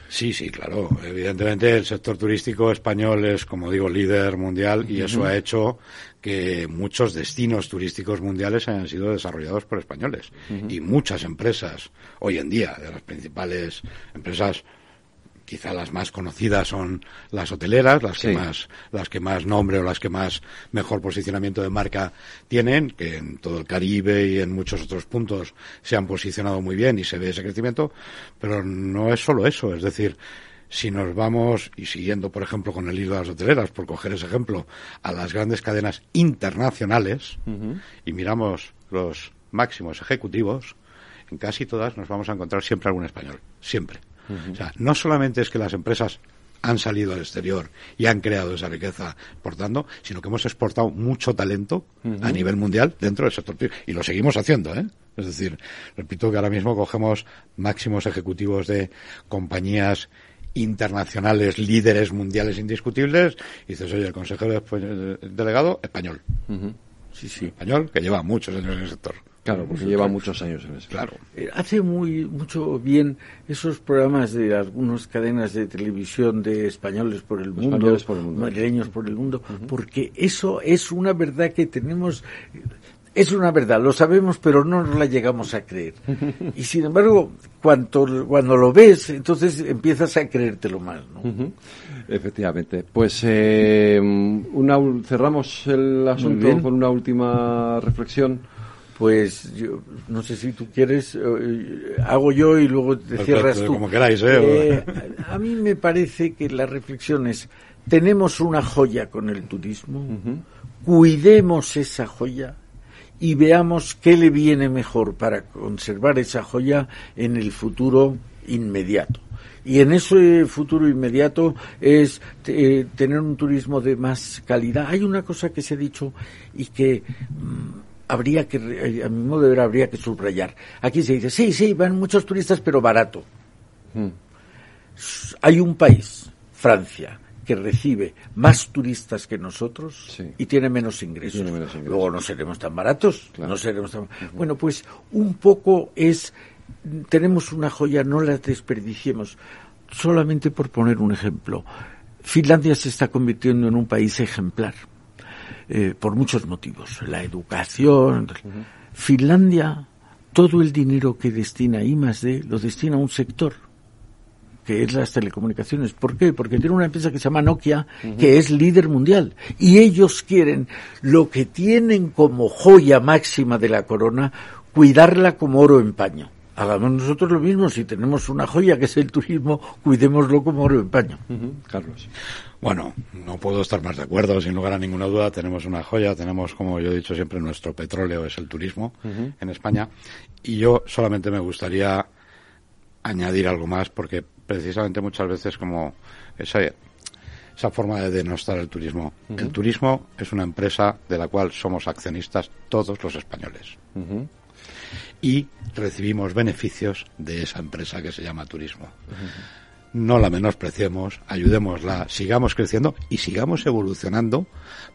Sí, claro. Evidentemente el sector turístico español es, como digo, líder mundial y eso ha hecho que muchos destinos turísticos mundiales hayan sido desarrollados por españoles. Y muchas empresas, hoy en día, de las principales empresas, quizá las más conocidas son las hoteleras, las que más nombre o las que más mejor posicionamiento de marca tienen, que en todo el Caribe y en muchos otros puntos se han posicionado muy bien y se ve ese crecimiento, pero no es solo eso, es decir, si nos vamos, y siguiendo por ejemplo con el hilo de las hoteleras, por coger ese ejemplo, a las grandes cadenas internacionales y miramos los máximos ejecutivos, en casi todas nos vamos a encontrar siempre algún español, siempre. O sea, no solamente es que las empresas han salido al exterior y han creado esa riqueza exportando, sino que hemos exportado mucho talento a nivel mundial dentro del sector turístico. Y lo seguimos haciendo, ¿eh? Es decir, repito que ahora mismo cogemos máximos ejecutivos de compañías internacionales, líderes mundiales indiscutibles, y dices, oye, el consejero delegado, español. Sí. Español, que lleva muchos años en el sector. Claro, porque lleva muchos años en eso. Claro. Hace mucho bien esos programas de algunas cadenas de televisión de españoles por el mundo, madrileños por el mundo, porque eso es una verdad que tenemos. Es una verdad, lo sabemos, pero no nos la llegamos a creer. Y sin embargo, cuando lo ves, entonces empiezas a creértelo más, ¿no? Efectivamente. Pues cerramos el asunto con una última reflexión. Pues yo no sé si tú quieres, hago yo y luego te cierras tú. Como queráis, a mí me parece que la reflexión es, tenemos una joya con el turismo, cuidemos esa joya y veamos qué le viene mejor para conservar esa joya en el futuro inmediato. Y en ese futuro inmediato es tener un turismo de más calidad. Hay una cosa que se ha dicho y que habría que, a mi modo de ver, habría que subrayar. Aquí se dice, sí, van muchos turistas, pero barato. Hay un país, Francia, que recibe más turistas que nosotros Sí. y tiene menos ingresos. Luego no seremos tan baratos, Claro. no seremos tan... Bueno, pues un poco tenemos una joya, no la desperdiciemos. Solamente por poner un ejemplo, Finlandia se está convirtiendo en un país ejemplar, por muchos motivos. La educación. Finlandia, todo el dinero que destina a I+D lo destina a un sector, que es las telecomunicaciones. ¿Por qué? Porque tiene una empresa que se llama Nokia, que es líder mundial. Y ellos quieren lo que tienen como joya máxima de la corona, cuidarla como oro en paño. Hagamos nosotros lo mismo. Si tenemos una joya que es el turismo, cuidémoslo como oro en paño. Carlos. Bueno, no puedo estar más de acuerdo, sin lugar a ninguna duda. Tenemos una joya, tenemos, como yo he dicho siempre, nuestro petróleo es el turismo en España. Y yo solamente me gustaría añadir algo más, porque precisamente muchas veces como esa forma de denostar el turismo. El turismo es una empresa de la cual somos accionistas todos los españoles. Y recibimos beneficios de esa empresa que se llama turismo. No la menospreciemos, ayudémosla, sigamos creciendo y sigamos evolucionando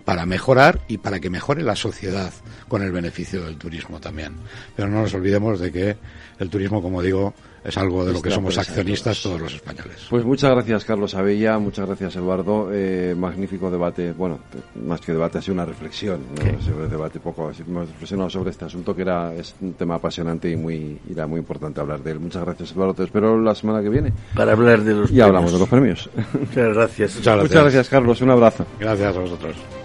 para mejorar y para que mejore la sociedad con el beneficio del turismo también. Pero no nos olvidemos de que el turismo, como digo, es algo de lo que somos accionistas todos los españoles. Pues muchas gracias, Carlos Abella, muchas gracias, Eduardo. Magnífico debate, bueno, más que debate, ha sido una reflexión, ¿no? Sobre debate poco, hemos reflexionado sobre este asunto que es un tema apasionante y era muy importante hablar de él. Muchas gracias, Eduardo, te espero la semana que viene. Para hablar de los Y hablamos de los premios. Muchas gracias. Muchas gracias. Muchas gracias, Carlos, un abrazo. Gracias a vosotros.